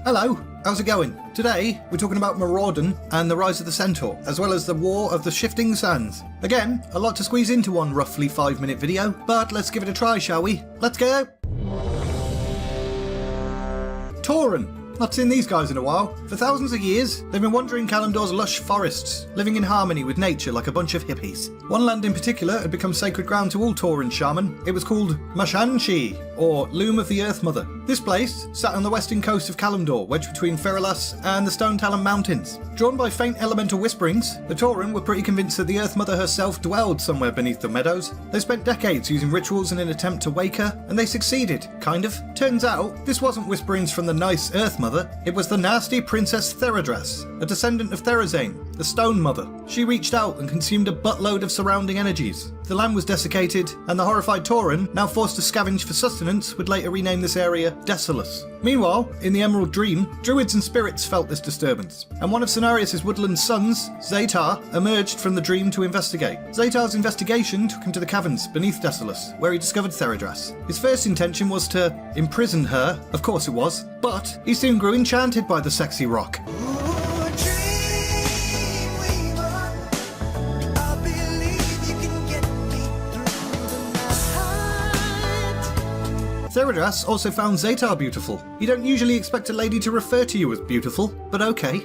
Hello, how's it going? Today, we're talking about Maraudon and the rise of the Centaur, as well as the War of the Shifting Sands. Again, a lot to squeeze into one roughly 5-minute video, but let's give it a try, shall we? Let's go! Tauren. Not seen these guys in a while. For thousands of years, they've been wandering Kalimdor's lush forests, living in harmony with nature like a bunch of hippies. One land in particular had become sacred ground to all Tauren shaman. It was called Mashanchi, or Loom of the Earth Mother. This place sat on the western coast of Kalimdor, wedged between Theradras and the Stone Talon Mountains. Drawn by faint elemental whisperings, the Tauren were pretty convinced that the Earth Mother herself dwelled somewhere beneath the meadows. They spent decades using rituals in an attempt to wake her, and they succeeded, kind of. Turns out, this wasn't whisperings from the nice Earth Mother, it was the nasty Princess Theradras, a descendant of Therazane, the Stone Mother. She reached out and consumed a buttload of surrounding energies. The land was desiccated, and the horrified Tauren, now forced to scavenge for sustenance, would later rename this area DESOLACE. Meanwhile, in the Emerald Dream, druids and spirits felt this disturbance, and one of Cenarius' woodland sons, Zaetar, emerged from the dream to investigate. Zaetar's investigation took him to the caverns beneath DESOLACE, where he discovered Theradras. His first intention was to imprison her, of course it was, but he soon grew enchanted by the sexy rock. Theradras also found Zaetar beautiful. You don't usually expect a lady to refer to you as beautiful, but okay.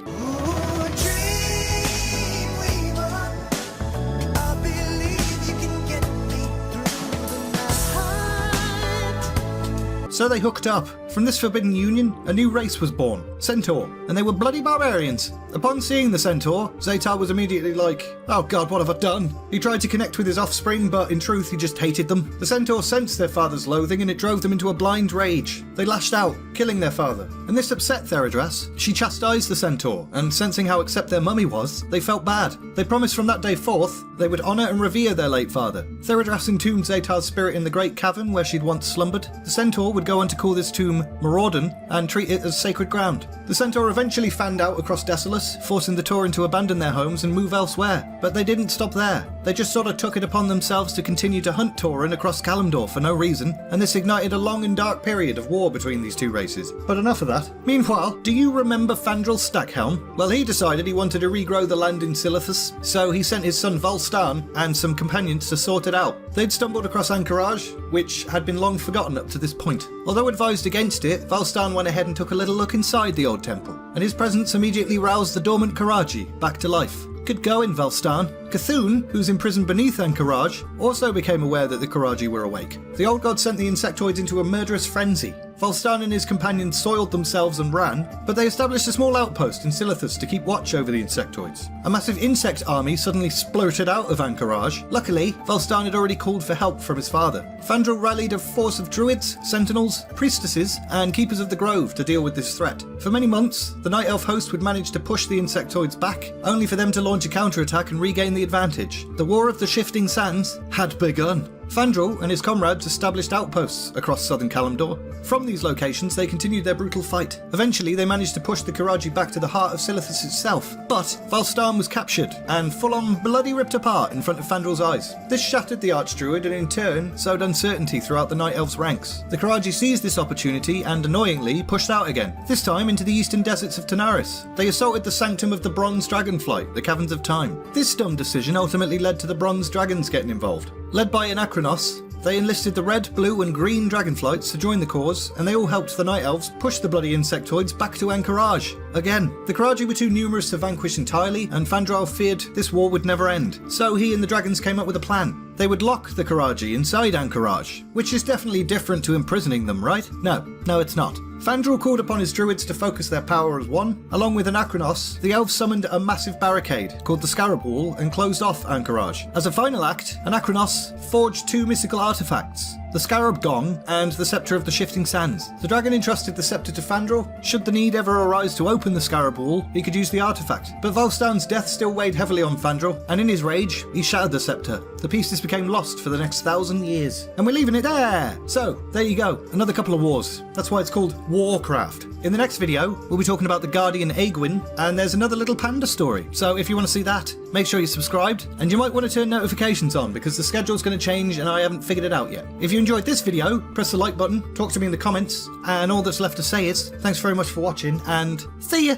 So they hooked up. From this forbidden union, a new race was born, Centaur, and they were bloody barbarians. Upon seeing the Centaur, Zaetar was immediately like, oh god, what have I done? He tried to connect with his offspring, but in truth he just hated them. The Centaur sensed their father's loathing and it drove them into a blind rage. They lashed out, killing their father. And this upset Theradras. She chastised the Centaur, and sensing how accept their mummy was, they felt bad. They promised from that day forth, they would honour and revere their late father. Theradras entombed Zaetar's spirit in the great cavern where she'd once slumbered. The Centaur would go on to call this tomb Maraudon and treat it as sacred ground. The Centaur eventually fanned out across DESOLACE, forcing the Tauren to abandon their homes and move elsewhere. But they didn't stop there. They just sort of took it upon themselves to continue to hunt Tauren across Kalimdor for no reason, and this ignited a long and dark period of war between these two races. But enough of that. Meanwhile, do you remember FANDRAL STAGHELM? Well, he decided he wanted to regrow the land in Silithus, so he sent his son Volstan and some companions to sort it out. They'd stumbled across ahn'qiraj, which had been long forgotten up to this point. Although advised against it, Volstan went ahead and took a little look inside the old temple, and his presence immediately roused the dormant Qiraji back to life. Good going, Volstan. Cthulhu, who's imprisoned beneath ahn'qiraj, also became aware that the Qiraji were awake. The old god sent the insectoids into a murderous frenzy. Volstan and his companions soiled themselves and ran, but they established a small outpost in Silithus to keep watch over the insectoids. A massive insect army suddenly splurted out of ahn'qiraj. Luckily, Volstan had already called for help from his father. FANDRAL rallied a force of druids, sentinels, priestesses, and keepers of the grove to deal with this threat. For many months, the Night Elf host would manage to push the insectoids back, only for them to launch a counterattack and regain the advantage. The War of the Shifting Sands had begun. FANDRAL and his comrades established outposts across southern Kalimdor. From these locations, they continued their brutal fight. Eventually, they managed to push the Qiraji back to the heart of Silithus itself, but Volstan was captured and full-on bloody ripped apart in front of FANDRAL's eyes. This shattered the Archdruid and in turn sowed uncertainty throughout the Night Elves' ranks. The Qiraji seized this opportunity and annoyingly pushed out again, this time into the eastern deserts of Tanaris. They assaulted the sanctum of the Bronze Dragonflight, the Caverns of Time. This dumb decision ultimately led to the Bronze Dragons getting involved. Led by ahn'qiraj, they enlisted the red, blue and green dragonflights to join the cause, and they all helped the Night Elves push the bloody insectoids back to ahn'qiraj. Again, the Qiraji were too numerous to vanquish entirely, and FANDRAL feared this war would never end. So he and the dragons came up with a plan. They would lock the Qiraji inside ahn'qiraj, which is definitely different to imprisoning them, right? No, it's not. FANDRAL called upon his druids to focus their power as one. Along with ahn'qiraj, the elves summoned a massive barricade called the SCARAB wall and closed off ahn'qiraj. As a final act, ahn'qiraj forged two mystical artifacts, the SCARAB Gong and the Scepter of the Shifting Sands. The dragon entrusted the scepter to FANDRAL. Should the need ever arise to open the SCARAB wall, he could use the artifact. But Volstan's death still weighed heavily on FANDRAL, and in his rage, he shattered the scepter. The pieces became lost for the next 1,000 years. And we're leaving it there! So, there you go, another couple of wars. That's why it's called Warcraft. In the next video, we'll be talking about the Guardian Aegwin, and there's another little panda story. So if you want to see that, make sure you're subscribed, and you might want to turn notifications on because the schedule's going to change and I haven't figured it out yet. If you enjoyed this video, press the like button, talk to me in the comments, and all that's left to say is thanks very much for watching, and see ya!